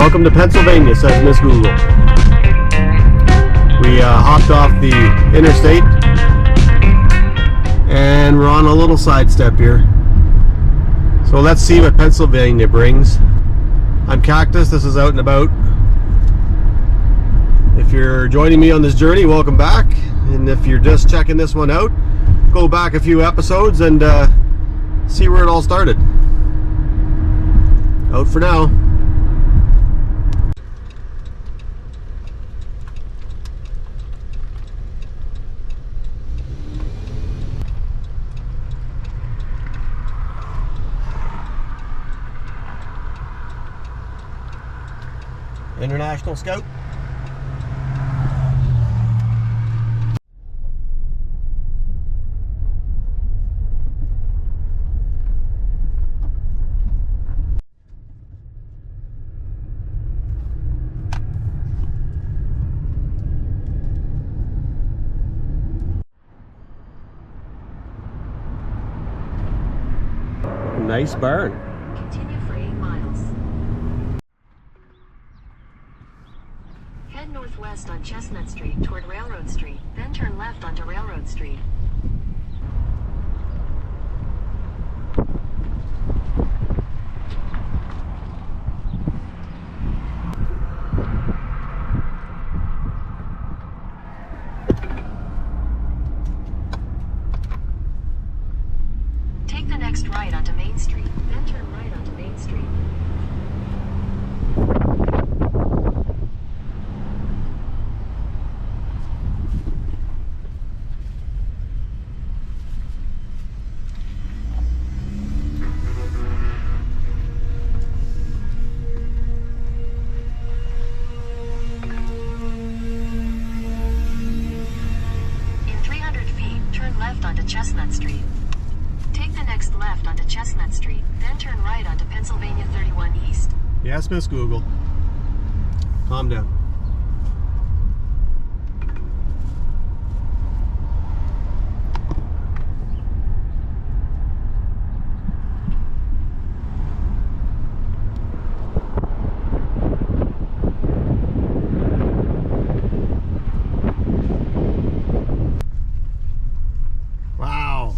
Welcome to Pennsylvania, says Miss Google. We hopped off the interstate and we're on a little side step here. So let's see what Pennsylvania brings. I'm Cactus, this is Out and About. If you're joining me on this journey, welcome back. And if you're just checking this one out, go back a few episodes and see where it all started. Out for now. International Scout. Nice barn. Continue for 8 miles. Head northwest on Chestnut Street toward Railroad Street, then turn left onto Railroad Street. Take the next right onto Main Street, then turn right onto Main Street. In 300 feet, turn left onto Chestnut Street. Take the next left onto Chestnut Street, then turn right onto Pennsylvania 31 East. Yes, Miss Google. Calm down. Wow.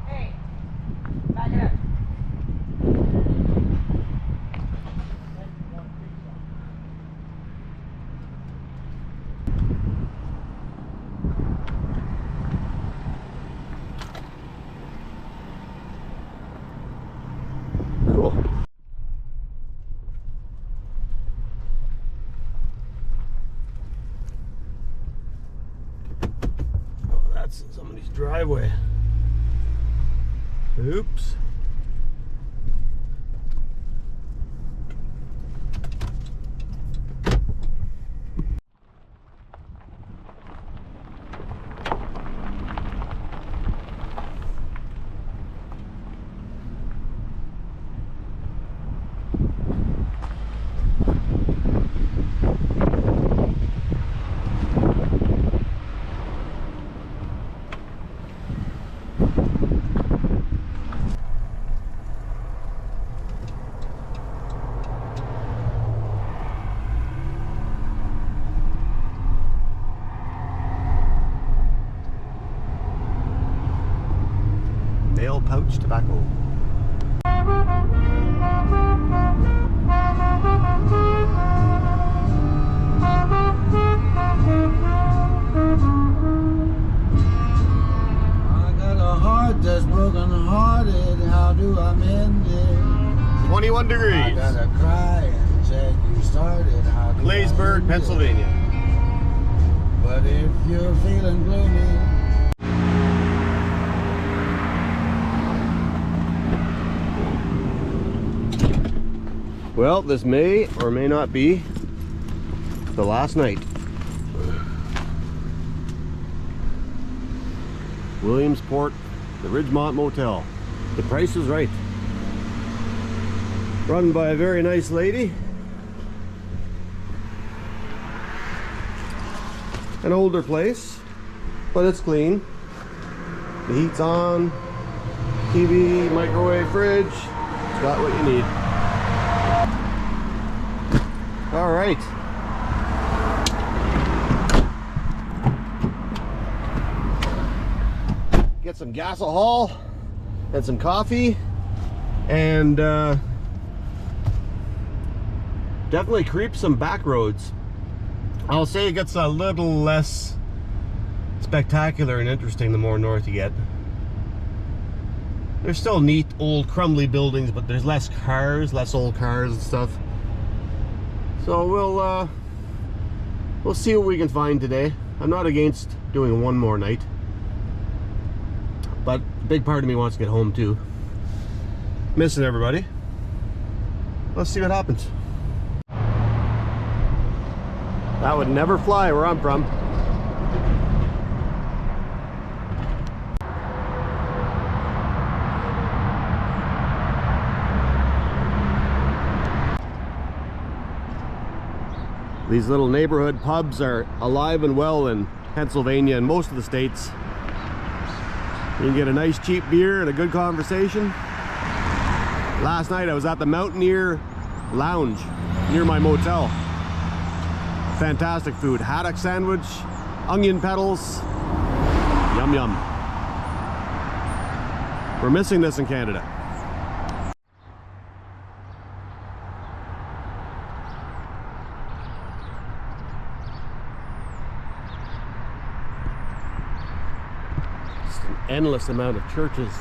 Hey, back it up. Cool. Oh, that's somebody's driveway. Oops. Nail pouch tobacco. I got a heart that's broken hearted, how do I mend it? 21 I degrees. gotta cry and check you started, how do I Blaisburg, end it? Pennsylvania. But if you're feeling gloomy, Well, this may or may not be the last night. Williamsport, the Ridgemont Motel. The price is right. Run by a very nice lady. An older place, but it's clean. The heat's on. TV, microwave, fridge. It's got what you need. All right. Get some gasohol and some coffee, and definitely creep some back roads. I'll say it gets a little less spectacular and interesting the more north you get. There's still neat old crumbly buildings, but there's less cars, less old cars and stuff. So we'll see what we can find today. I'm not against doing one more night, but a big part of me wants to get home too. Missing everybody. Let's see what happens. That would never fly where I'm from. These little neighborhood pubs are alive and well in Pennsylvania and most of the states. You can get a nice cheap beer and a good conversation. Last night I was at the Mountaineer Lounge near my motel. Fantastic food. Haddock sandwich, onion petals. Yum yum. We're missing this in Canada. Just an endless amount of churches.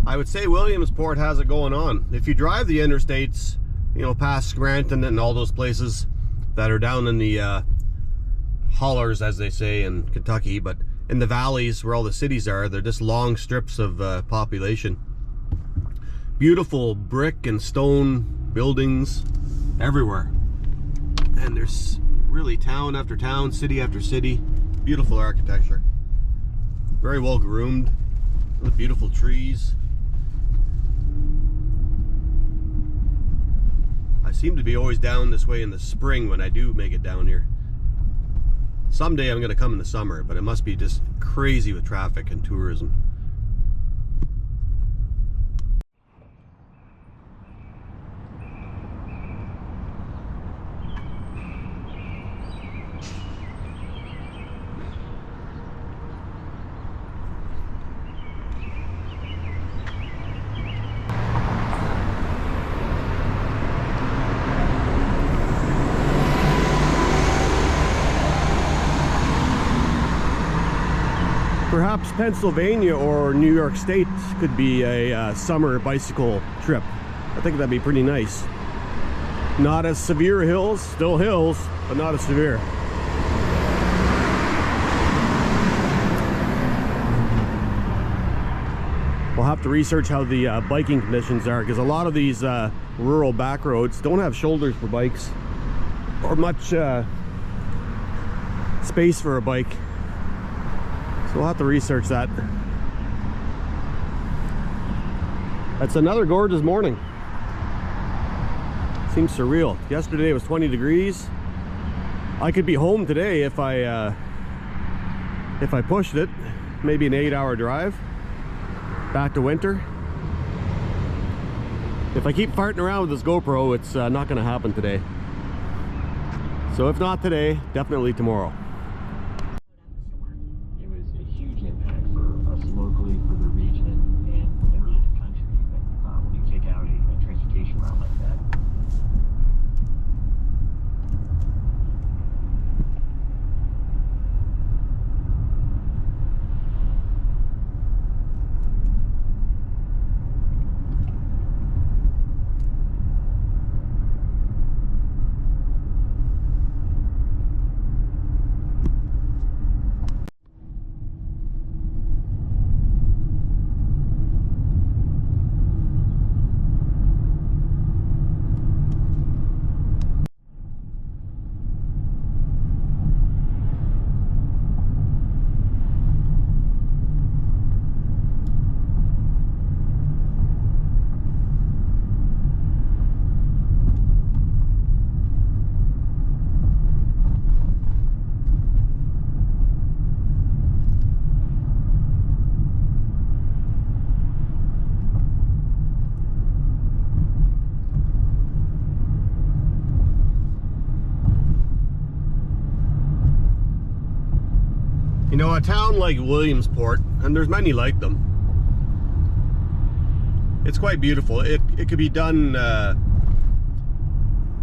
I would say Williamsport has it going on. If you drive the interstates, you know, past Scranton and all those places that are down in the hollers, as they say in Kentucky, but in the valleys where all the cities are, they're just long strips of population. Beautiful brick and stone buildings everywhere. And there's really town after town, city after city. Beautiful architecture. Very well groomed, with beautiful trees. I seem to be always down this way in the spring when I do make it down here. Someday I'm going to come in the summer, but it must be just crazy with traffic and tourism. Perhaps Pennsylvania or New York State could be a summer bicycle trip. I think that'd be pretty nice. Not as severe hills, still hills, but not as severe. We'll have to research how the biking conditions are, because a lot of these rural back roads don't have shoulders for bikes or much space for a bike. So we'll have to research that. That's another gorgeous morning. Seems surreal. Yesterday it was 20 degrees. I could be home today if I pushed it. Maybe an 8-hour drive back to winter. If I keep farting around with this GoPro, it's not going to happen today. So if not today, definitely tomorrow. You know, a town like Williamsport, and there's many like them, it's quite beautiful. It could be done,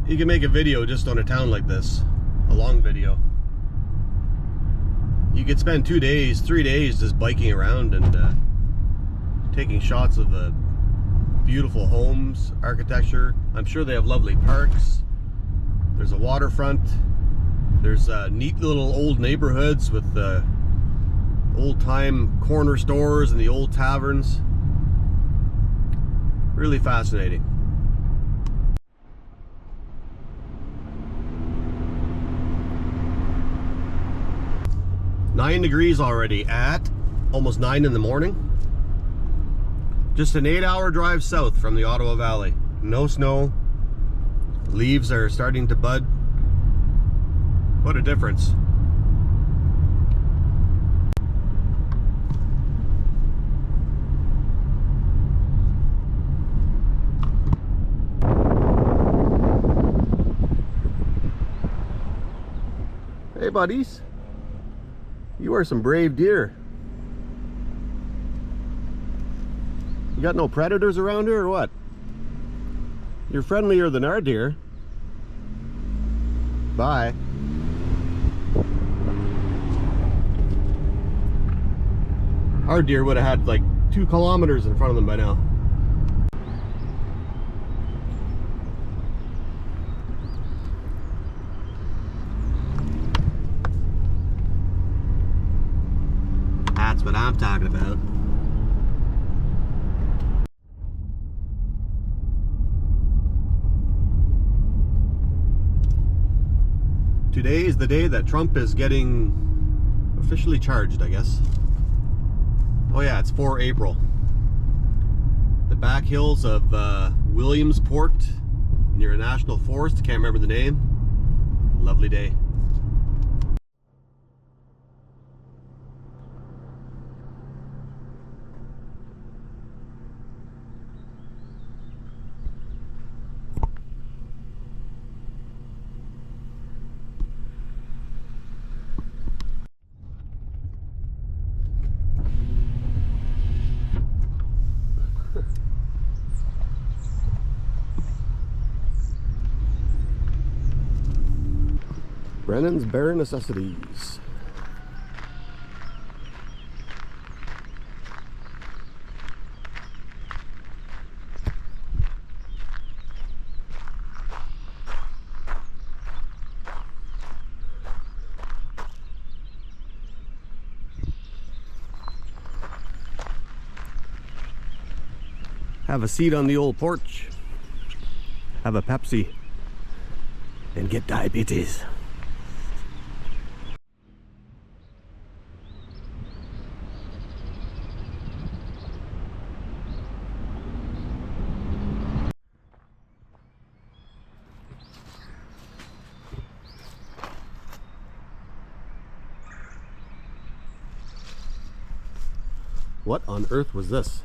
you can make a video just on a town like this, a long video. You could spend 2 days, 3 days just biking around and taking shots of the beautiful homes, architecture. I'm sure they have lovely parks. There's a waterfront. There's neat little old neighborhoods with old-time corner stores and the old taverns. Really fascinating. Nine degrees already at almost 9 in the morning. Just an 8-hour drive south from the Ottawa Valley. No snow. Leaves are starting to bud. What a difference. Hey buddies, you are some brave deer. You got no predators around here or what? You're friendlier than our deer. Bye. Our deer would have had like 2 kilometers in front of them by now. That's what I'm talking about. Today is the day that Trump is getting officially charged, I guess. Oh yeah, it's 4 April. The back hills of Williamsport near a national forest, can't remember the name. Lovely day. Brennan's Bare Necessities. Have a seat on the old porch, have a Pepsi, and get diabetes. What on earth was this?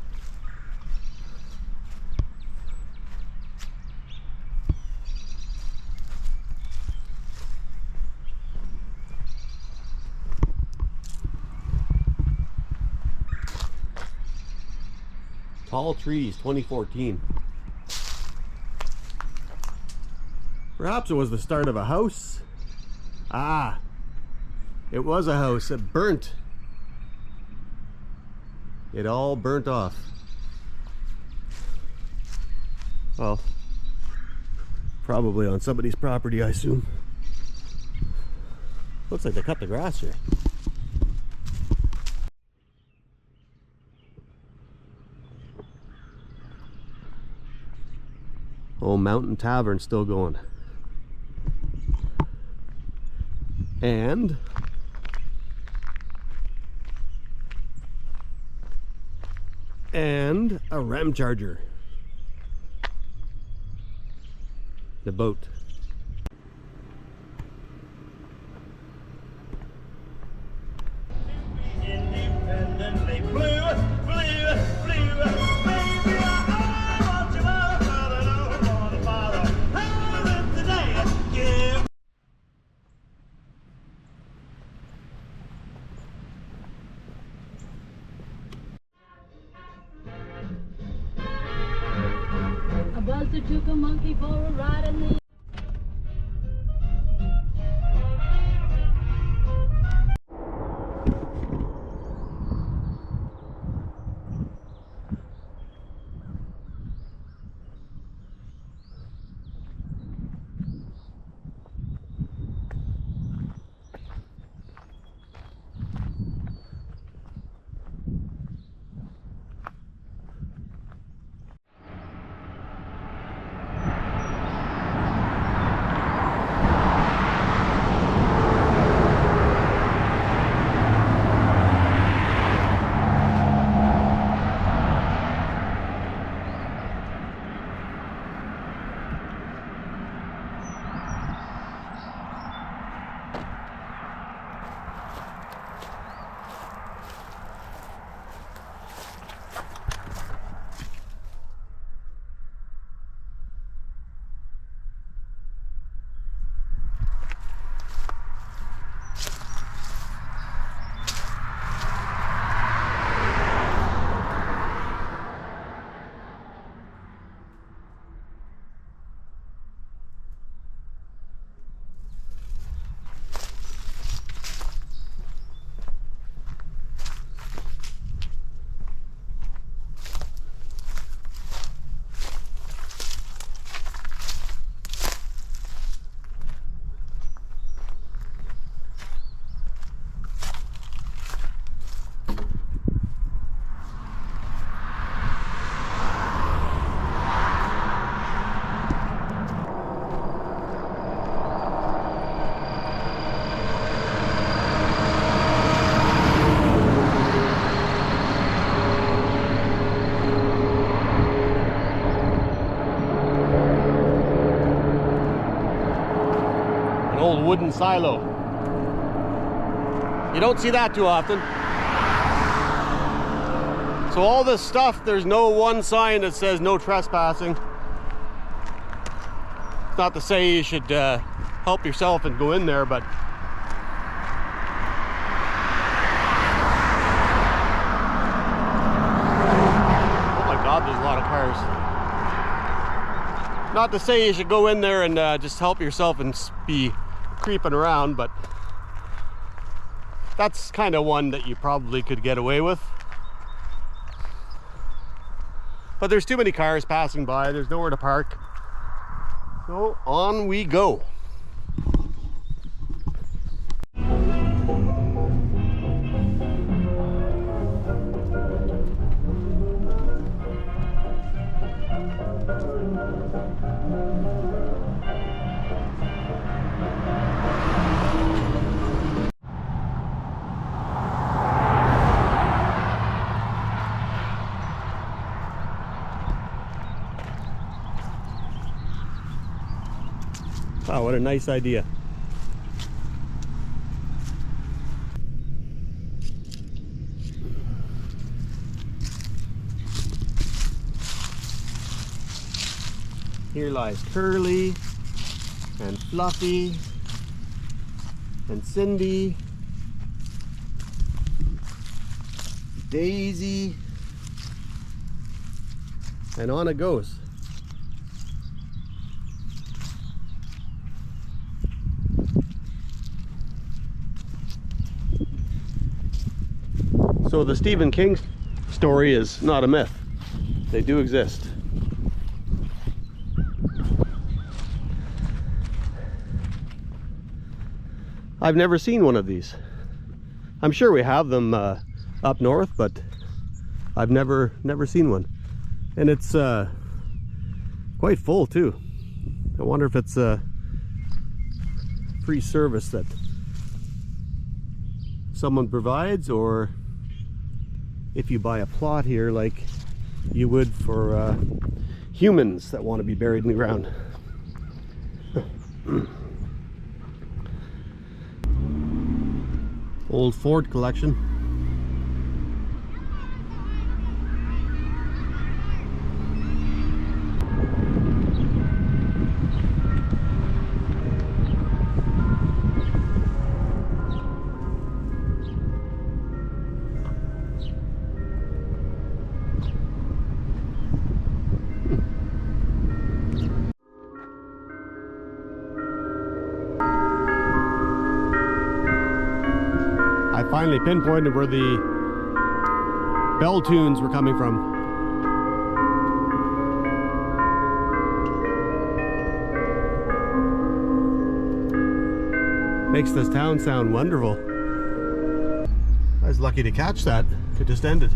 Tall Trees 2014. Perhaps it was the start of a house. Ah, it was a house. It burnt. It all burnt off. Well, probably on somebody's property, I assume. Looks like they cut the grass here. Oh, Mountain Tavern still going. And a Ram Charger. The boat. Independently blue, blue, blue, baby, I want you more, but I don't want to bother. I live today, yeah. master took a monkey for a ride in the old wooden silo. You don't see that too often. So all this stuff, there's no one sign that says no trespassing. It's not to say you should help yourself and go in there, but oh my God, there's a lot of cars. Not to say you should go in there and just help yourself and be creeping around, but that's kind of one that you probably could get away with. But there's too many cars passing by, there's nowhere to park. So on we go. Wow, what a nice idea. Here lies Curly and Fluffy and Cindy, Daisy, and on it goes. So the Stephen King story is not a myth. They do exist. I've never seen one of these. I'm sure we have them up north, but I've never seen one. And it's quite full too. I wonder if it's a free service that someone provides, or if you buy a plot here like you would for humans that want to be buried in the ground. Old Ford collection. I finally pinpointed where the bell tunes were coming from. Makes this town sound wonderful. I was lucky to catch that. It just ended.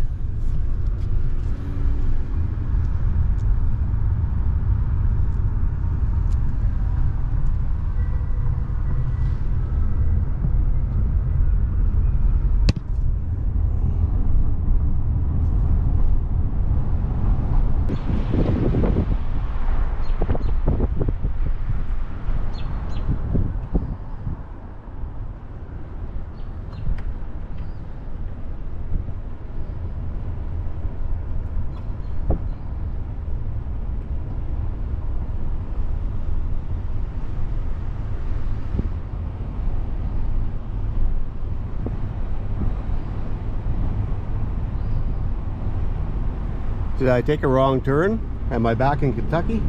Did I take a wrong turn? Am I back in Kentucky?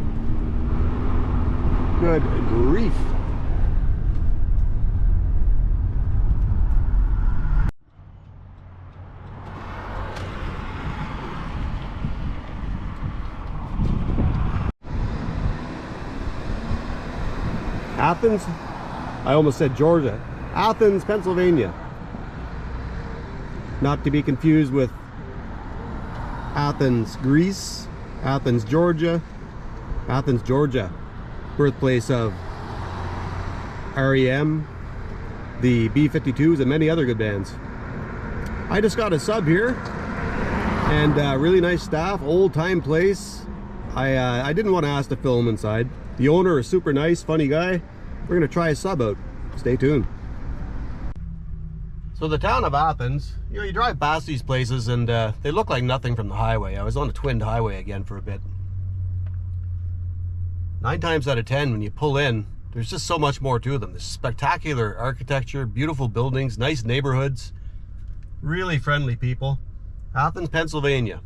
Good grief. Athens? I almost said Georgia. Athens, Pennsylvania. Not to be confused with Athens, Greece, Athens, Georgia, birthplace of REM, the B-52s, and many other good bands. I just got a sub here, and really nice staff, old-time place. I didn't want to ask to film inside. The owner is super nice, funny guy. We're gonna try a sub out. Stay tuned. So the town of Athens, you know, you drive past these places and they look like nothing from the highway. I was on a twinned highway again for a bit. 9 times out of 10, when you pull in, there's just so much more to them. There's spectacular architecture, beautiful buildings, nice neighborhoods, really friendly people. Athens, Pennsylvania.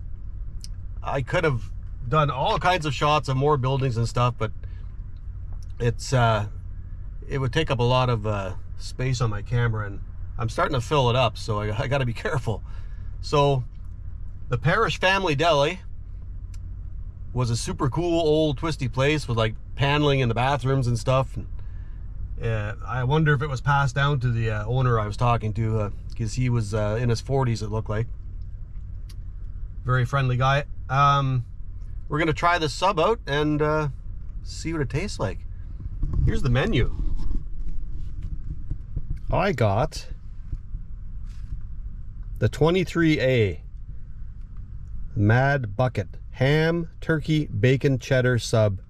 I could have done all kinds of shots of more buildings and stuff, but it's it would take up a lot of space on my camera, and I'm starting to fill it up, so I got to be careful. So the Parish Family Deli was a super cool old twisty place with like paneling in the bathrooms and stuff. And, I wonder if it was passed down to the owner I was talking to, because he was in his 40s, it looked like. Very friendly guy. We're gonna try this sub out and see what it tastes like. Here's the menu. I got the 23A Mad Bucket ham, turkey, bacon, cheddar sub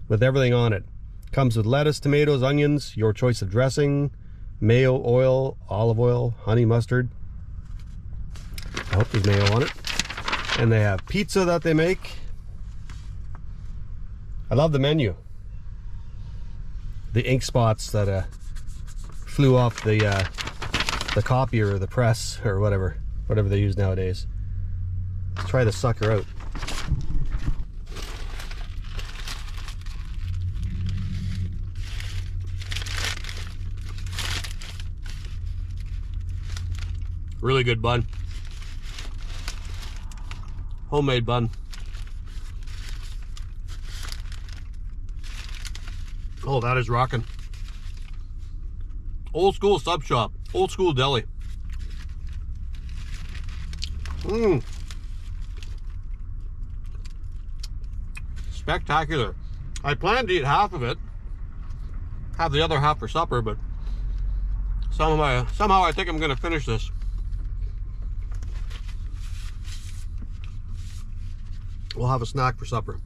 with everything on it. Comes with lettuce, tomatoes, onions, your choice of dressing, mayo, oil, olive oil, honey mustard. I hope there's mayo on it. And they have pizza that they make. I love the menu. The ink spots that flew off the copier or the press or whatever they use nowadays. Let's try the sucker out. Really good bun. Homemade bun. Oh, that is rocking. Old school sub shop, old school deli. Spectacular. I planned to eat half of it, have the other half for supper, but somehow I think I'm gonna finish this. We'll have a snack for supper.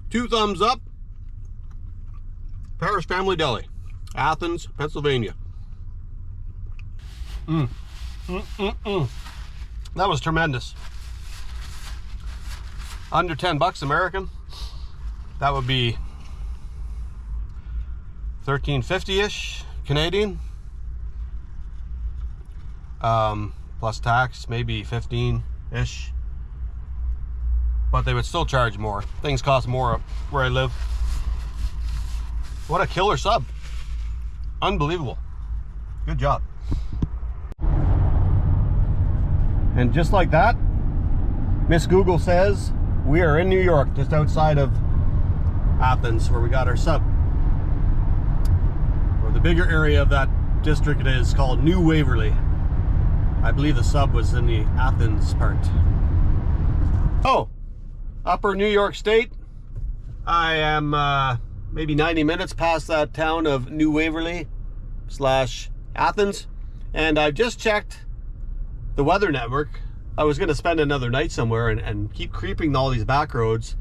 2 thumbs up. Parish Family Deli, Athens, Pennsylvania. That was tremendous. Under 10 bucks American. That would be $13.50-ish Canadian. Plus tax, maybe 15-ish. But they would still charge more. Things cost more where I live. What a killer sub. Unbelievable. Good job. And just like that, Miss Google says we are in New York, just outside of Athens, where we got our sub. Or the bigger area of that district it is called New Waverly. I believe the sub was in the Athens part. Oh, Upper New York State. I am maybe 90 minutes past that town of New Waverly / Athens, and I've just checked the weather network. I was going to spend another night somewhere and keep creeping all these back roads,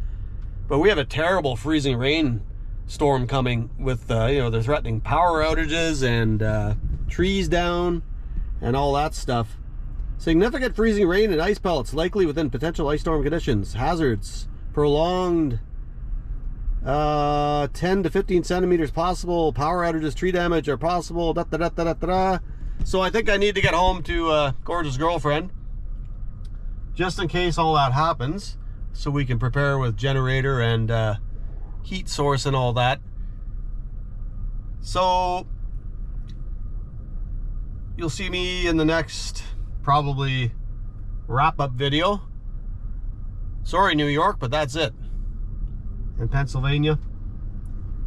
but we have a terrible freezing rain storm coming with they're threatening power outages and trees down and all that stuff. Significant freezing rain and ice pellets likely within potential ice storm conditions. Hazards prolonged 10 to 15 centimeters possible. Power outages, tree damage are possible. So I think I need to get home to gorgeous girlfriend just in case all that happens, so we can prepare with generator and heat source and all that. So you'll see me in the next probably wrap-up video. Sorry, New York, but that's it. In Pennsylvania,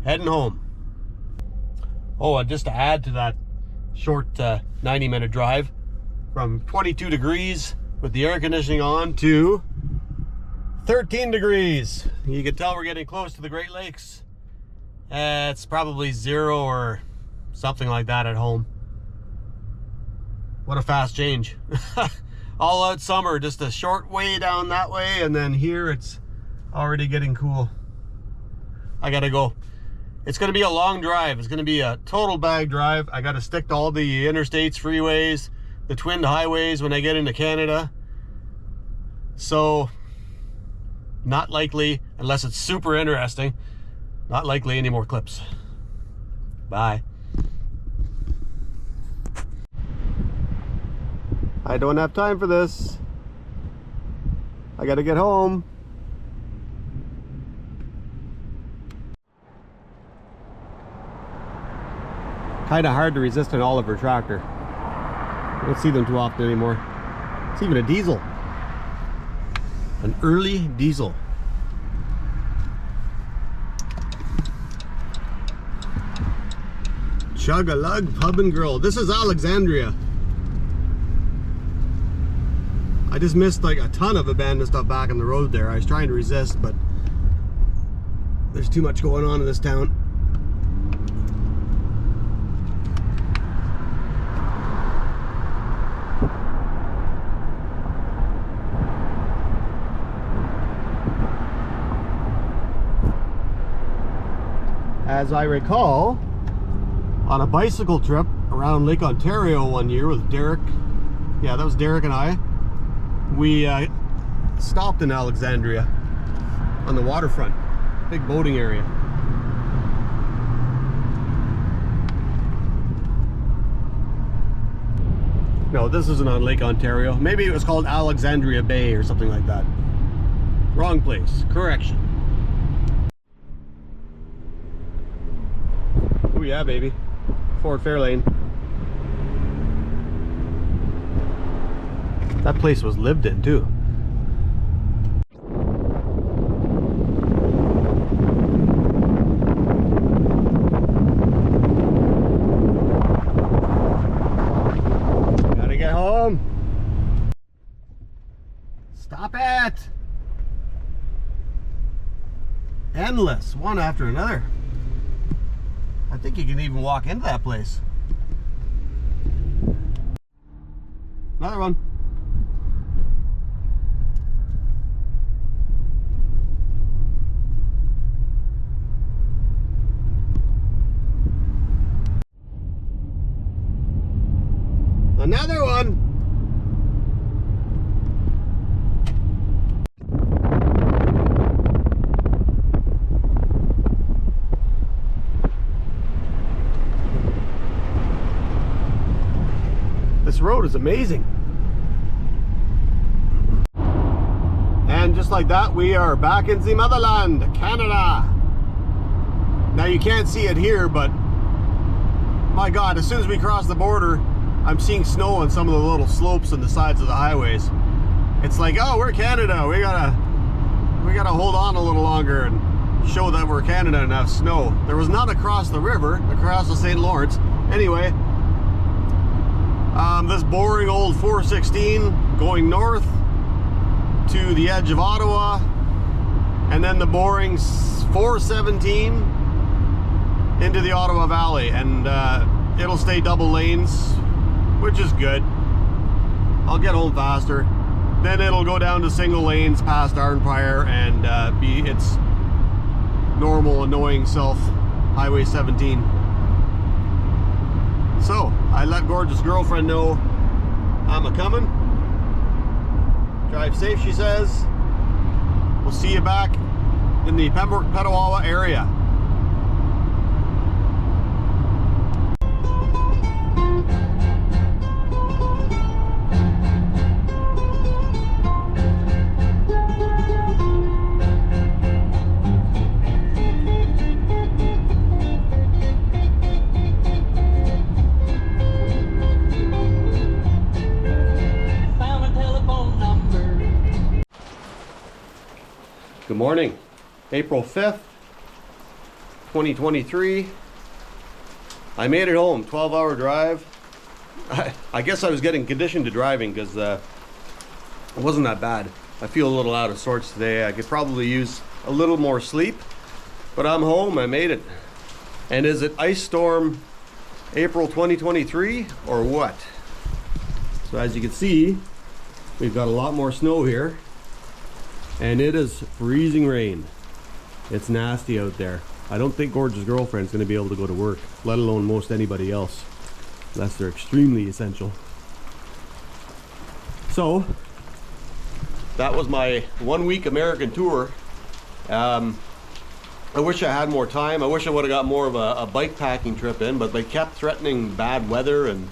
heading home. Oh, and just to add to that short 90-minute drive, from 22 degrees with the air conditioning on to 13 degrees. You can tell we're getting close to the Great Lakes. It's probably 0 or something like that at home. What a fast change. All out summer, just a short way down that way, and then here it's already getting cool. I gotta go. It's gonna be a long drive. It's gonna be a total bag drive. I gotta stick to all the interstates, freeways, the twin highways when I get into Canada. So, not likely, unless it's super interesting, not likely any more clips. Bye. I don't have time for this. I gotta get home. Kind of hard to resist an Oliver tractor. I don't see them too often anymore. It's even a diesel. An early diesel. Chug-a-lug Pub and Grill. This is Alexandria. I just missed like a ton of abandoned stuff back on the road there. I was trying to resist, but there's too much going on in this town. As I recall, on a bicycle trip around Lake Ontario one year with Derek, yeah, that was Derek and I, we stopped in Alexandria on the waterfront, big boating area. No, this isn't on Lake Ontario. Maybe it was called Alexandria Bay or something like that. Wrong place. Correction. Oh yeah, baby. Ford Fairlane. That place was lived in too. Gotta get home. Stop it. Endless, one after another. I think you can even walk into that place. Another one. Another one. This road is amazing. And just like that, we are back in the motherland, Canada. Now you can't see it here, but my God, as soon as we cross the border, I'm seeing snow on some of the little slopes on the sides of the highways. It's like, oh, we're Canada. We gotta hold on a little longer and show that we're Canada and have snow. There was none across the river, across the St. Lawrence. Anyway, this boring old 416 going north to the edge of Ottawa, and then the boring 417 into the Ottawa Valley, and it'll stay double lanes, which is good. I'll get home faster. Then it'll go down to single lanes past Arnprior and be its normal annoying self, Highway 17. So I let gorgeous girlfriend know I'm a-coming. Drive safe, she says. We'll see you back in the Pembroke Petawawa area. Good morning, April 5th, 2023. I made it home, 12-hour drive. I guess I was getting conditioned to driving because it wasn't that bad. I feel a little out of sorts today. I could probably use a little more sleep, but I'm home, I made it. And is it ice storm April 2023 or what? So as you can see, we've got a lot more snow here. And it is freezing rain. It's nasty out there. I don't think gorgeous girlfriend's gonna be able to go to work, let alone most anybody else, unless they're extremely essential. So that was my 1 week American tour. I wish I had more time. I wish I would have got more of a bike packing trip in, but they kept threatening bad weather. And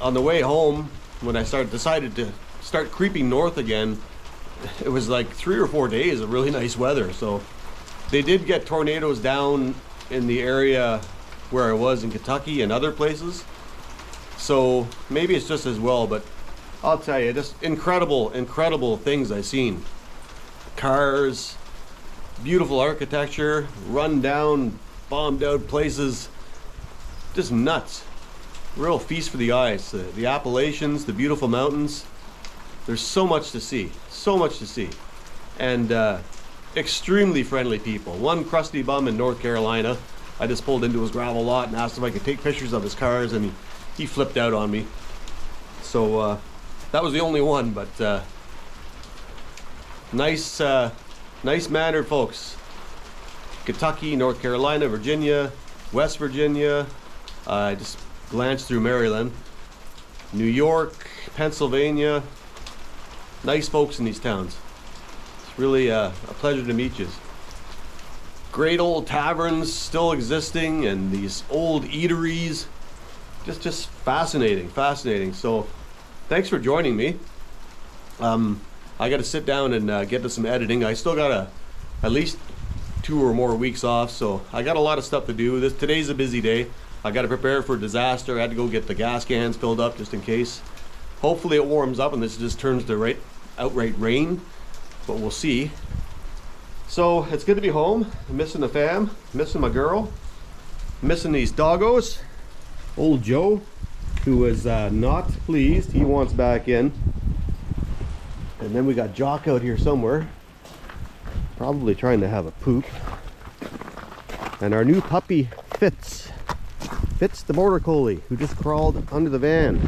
on the way home, when I decided to start creeping north again, it was like 3 or 4 days of really nice weather. So they did get tornadoes down in the area where I was in Kentucky and other places, so maybe it's just as well. But I'll tell you, just incredible things I've seen. Cars, beautiful architecture, run down, bombed out places, just nuts. Real feast for the eyes. The Appalachians, the beautiful mountains. There's so much to see, and extremely friendly people. One crusty bum in North Carolina, I just pulled into his gravel lot and asked if I could take pictures of his cars, and he flipped out on me. So that was the only one, but nice mannered folks. Kentucky, North Carolina, Virginia, West Virginia. I just glanced through Maryland, New York, Pennsylvania. Nice folks in these towns. It's really a pleasure to meet you. Great old taverns still existing, and these old eateries. Just fascinating. So thanks for joining me. I got to sit down and get to some editing. I still got at least 2 or more weeks off, so I got a lot of stuff to do. Today's a busy day. I got to prepare for a disaster. I had to go get the gas cans filled up just in case. Hopefully it warms up and this just turns to outright rain, but we'll see. So it's good to be home. I'm missing the fam, missing my girl, missing these doggos. Old Joe, who was not pleased, he wants back in. And then we got Jock out here somewhere, probably trying to have a poop. And our new puppy, Fitz the border collie, who just crawled under the van,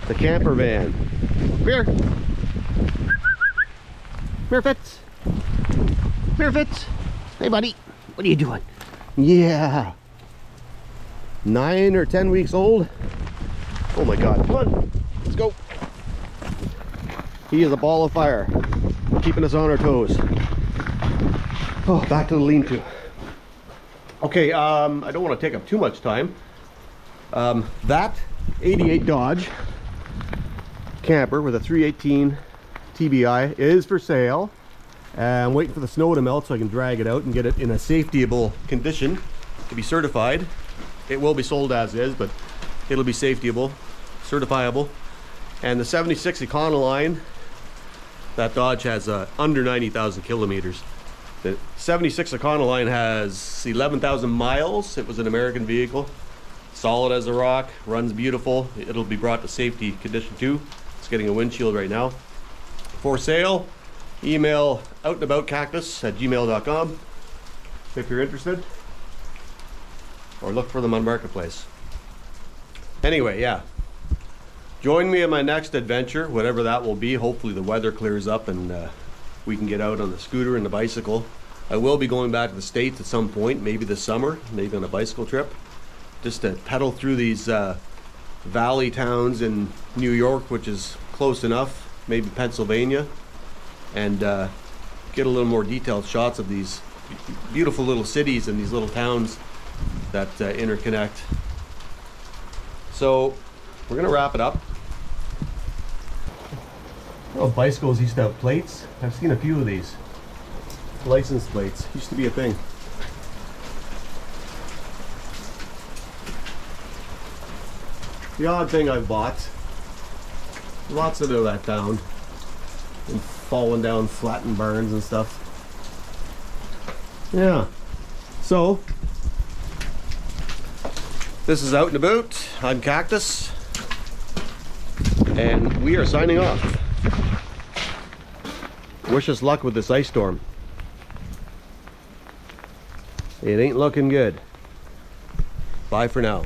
the camper van. Come here. Come here, Fitz. Come here, Fitz. Hey, buddy. What are you doing? Yeah. 9 or 10 weeks old. Oh my God. Come on. Let's go. He is a ball of fire, keeping us on our toes. Oh, back to the lean-to. Okay, I don't want to take up too much time. That 88 Dodge camper with a 318 TBI is for sale. I'm waiting for the snow to melt so I can drag it out and get it in a safetyable condition to be certified. it will be sold as is, but it'll be safetyable, certifiable. And the 76 Econoline, that Dodge has under 90,000 kilometers. The 76 Econoline has 11,000 miles. It was an American vehicle. Solid as a rock, runs beautiful. It'll be brought to safety condition too. It's getting a windshield right now. For sale, email outandaboutcactus@gmail.com if you're interested, or look for them on Marketplace. Anyway, yeah. Join me in my next adventure, whatever that will be. Hopefully the weather clears up and we can get out on the scooter and the bicycle. I will be going back to the States at some point, maybe this summer, maybe on a bicycle trip, just to pedal through these valley towns in New York, which is close enough, maybe Pennsylvania, and get a little more detailed shots of these beautiful little cities and these little towns that interconnect. So we're gonna wrap it up. Oh, bicycles used to have plates. I've seen a few of these. License plates used to be a thing. The odd thing I've bought. Lots of them that down and falling down, flattened barns and stuff. Yeah. So this is Out and About. I'm Cactus, and we are signing off. Wish us luck with this ice storm. It ain't looking good. Bye for now.